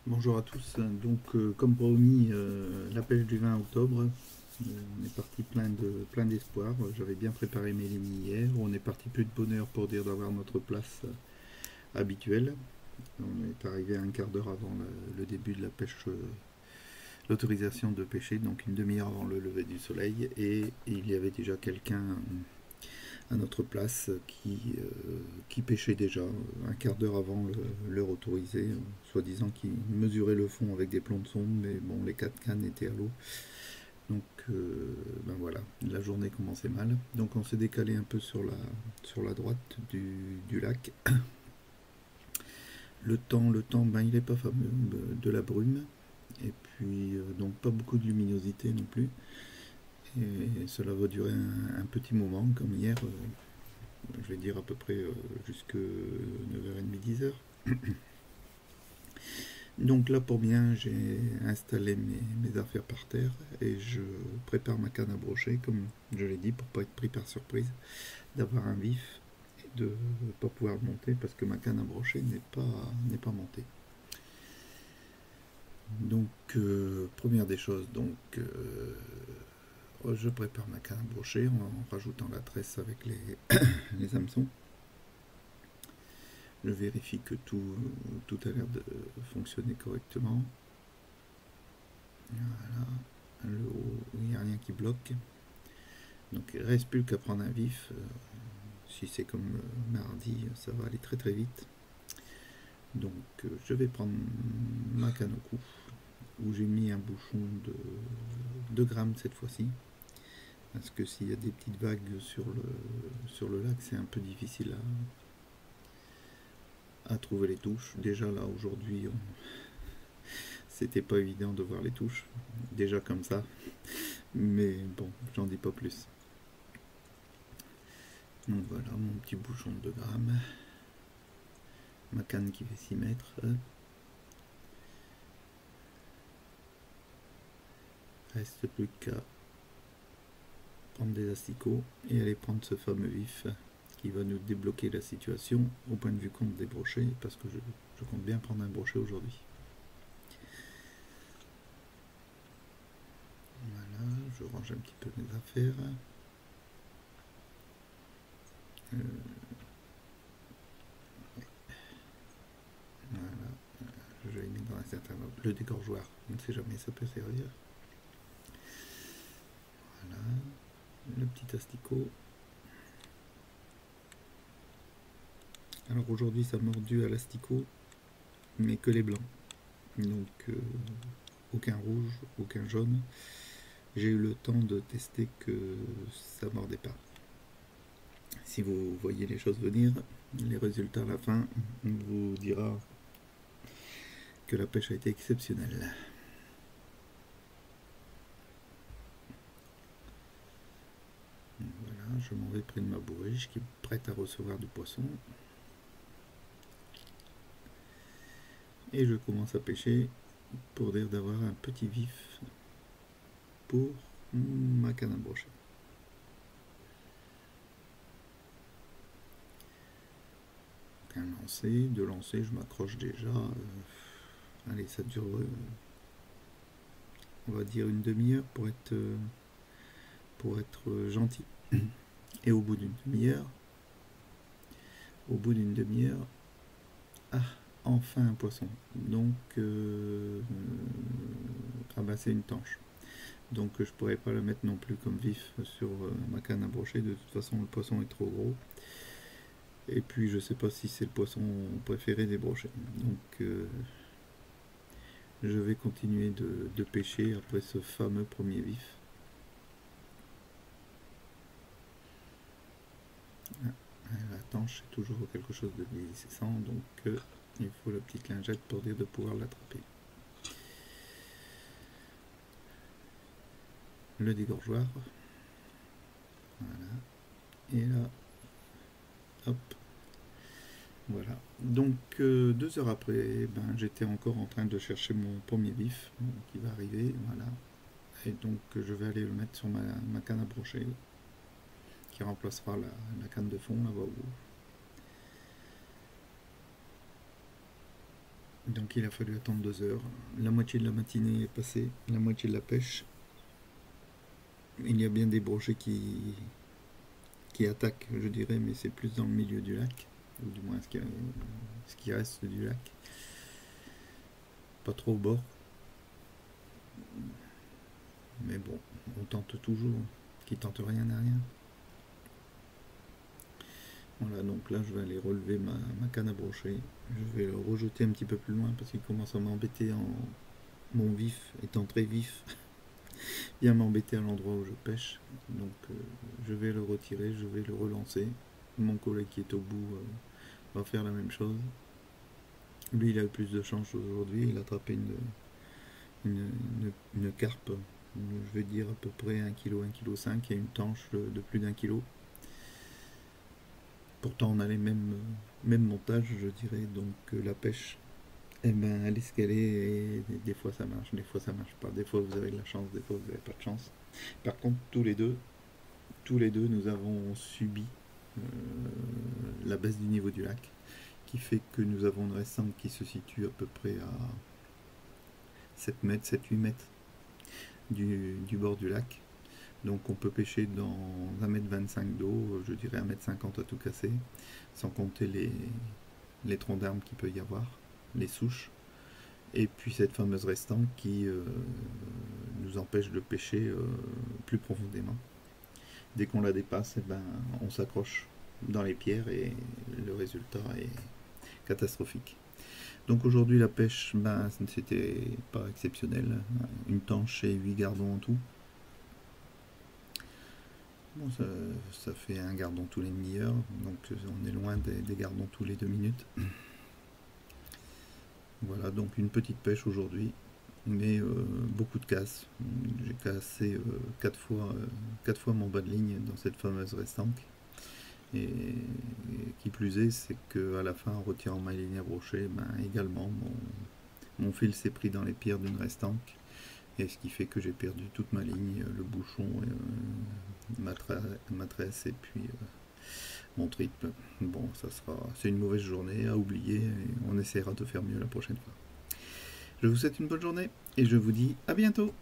Bonjour à tous. Donc, comme promis, la pêche du 20 octobre, on est parti plein d'espoir. J'avais bien préparé mes lignes hier. On est parti plus de bonne heure pour dire d'avoir notre place habituelle. On est arrivé un quart d'heure avant le début de la pêche, l'autorisation de pêcher, donc une demi-heure avant le lever du soleil. Et il y avait déjà quelqu'un à notre place qui pêchait déjà un quart d'heure avant l'heure autorisée, soi-disant qu'il mesurait le fond avec des plombs de sonde, mais bon, les quatre cannes étaient à l'eau. Donc ben voilà, la journée commençait mal. Donc on s'est décalé un peu sur la droite du lac. Le temps, ben, il n'est pas fameux, de la brume, et puis donc pas beaucoup de luminosité non plus. Et cela va durer un petit moment, comme hier, je vais dire à peu près jusque 9h30, 10h. Donc là, pour bien, j'ai installé mes affaires par terre et je prépare ma canne à brocher, comme je l'ai dit, pour pas être pris par surprise, d'avoir un vif et de ne pas pouvoir monter parce que ma canne à brocher n'est pas montée. Donc, première des choses, donc je prépare ma canne à brocher en rajoutant la tresse avec les hameçons. Je vérifie que tout a l'air de fonctionner correctement. Voilà. Le haut, il n'y a rien qui bloque. Donc il ne reste plus qu'à prendre un vif. Si c'est comme mardi, ça va aller très très vite. Donc je vais prendre ma canne au cou, où j'ai mis un bouchon de 2 grammes cette fois-ci. Parce que s'il y a des petites vagues sur le lac, c'est un peu difficile à trouver les touches. Déjà là aujourd'hui, c'était pas évident de voir les touches. Déjà comme ça. Mais bon, j'en dis pas plus. Donc voilà, mon petit bouchon de 2 grammes. Ma canne qui fait 6 mètres. Reste plus qu'à prendre des asticots et aller prendre ce fameux vif qui va nous débloquer la situation au point de vue compte des brochets, parce que je compte bien prendre un brochet aujourd'hui. Voilà, je range un petit peu mes affaires. Voilà, je l'ai mis dans un certain ordre. Le dégorgeoir, on ne sait jamais, ça peut servir. Voilà, le petit asticot. Alors aujourd'hui, ça mordu à l'asticot, mais que les blancs. Donc aucun rouge, aucun jaune. J'ai eu le temps de tester que ça mordait pas. Si vous voyez les choses venir, les résultats à la fin vous dira que la pêche a été exceptionnelle. Voilà, je m'en vais près de ma bourriche qui est prête à recevoir du poisson. Et je commence à pêcher pour dire d'avoir un petit vif pour ma canne à brocher. Un lancer, deux lancers, je m'accroche déjà. Allez, ça dure, on va dire une demi-heure pour être gentil. Et au bout d'une demi-heure, ah, enfin un poisson. Donc, ah bah c'est une tanche. Donc je pourrais pas le mettre non plus comme vif sur ma canne à brocher. De toute façon, le poisson est trop gros. Et puis je sais pas si c'est le poisson préféré des brochets. Donc je vais continuer de pêcher après ce fameux premier vif. La tanche est toujours quelque chose de glissant, donc il faut la petite lingette pour dire de pouvoir l'attraper. Le dégorgeoir. Voilà. Et là, hop. Voilà. Donc 2 heures après, ben, j'étais encore en train de chercher mon premier vif qui va arriver. Voilà. Et donc je vais aller le mettre sur ma canne à brocher qui remplacera la canne de fond là-bas. Donc il a fallu attendre 2 heures. La moitié de la matinée est passée, la moitié de la pêche. Il y a bien des brochets qui attaquent, je dirais, mais c'est plus dans le milieu du lac, ou du moins ce qui reste du lac. Pas trop au bord, mais bon, on tente toujours. Qui tente rien n'a rien. Voilà, donc là je vais aller relever ma canne à brocher. Je vais le rejeter un petit peu plus loin parce qu'il commence à m'embêter en mon vif étant très vif. Vient m'embêter à l'endroit où je pêche. Donc je vais le retirer, je vais le relancer. Mon collègue qui est au bout va faire la même chose. Lui il a eu plus de chance aujourd'hui, il a attrapé une carpe, je vais dire à peu près 1 kg, 1,5 kg et une tanche de plus d'1 kg. Pourtant on a les mêmes montages je dirais, donc la pêche eh ben, elle est ce qu'elle est et des fois ça marche, des fois ça marche pas, des fois vous avez de la chance, des fois vous n'avez pas de chance. Par contre tous les deux nous avons subi euh, la baisse du niveau du lac qui fait que nous avons une récente qui se situe à peu près à 7 mètres, 7-8 mètres du bord du lac. Donc on peut pêcher dans 1,25 m d'eau, je dirais 1,50 m à tout casser, sans compter les troncs d'arbres qu'il peut y avoir, les souches. Et puis cette fameuse restante qui nous empêche de pêcher plus profondément. Dès qu'on la dépasse, eh ben, on s'accroche dans les pierres et le résultat est catastrophique. Donc aujourd'hui la pêche, ben, c'était pas exceptionnel. Une tanche et 8 gardons en tout. Bon, ça fait un gardon tous les demi-heures, donc on est loin des gardons tous les 2 minutes. Voilà, donc une petite pêche aujourd'hui, mais beaucoup de casses. J'ai cassé 4 fois mon bas de ligne dans cette fameuse restanque. Et qui plus est, c'est qu'à la fin, en retirant ma ligne à brochet, ben, également mon fil s'est pris dans les pierres d'une restanque. Et ce qui fait que j'ai perdu toute ma ligne, le bouchon, ma tresse et puis mon triple. Bon, c'est une mauvaise journée à oublier et on essaiera de faire mieux la prochaine fois. Je vous souhaite une bonne journée et je vous dis à bientôt.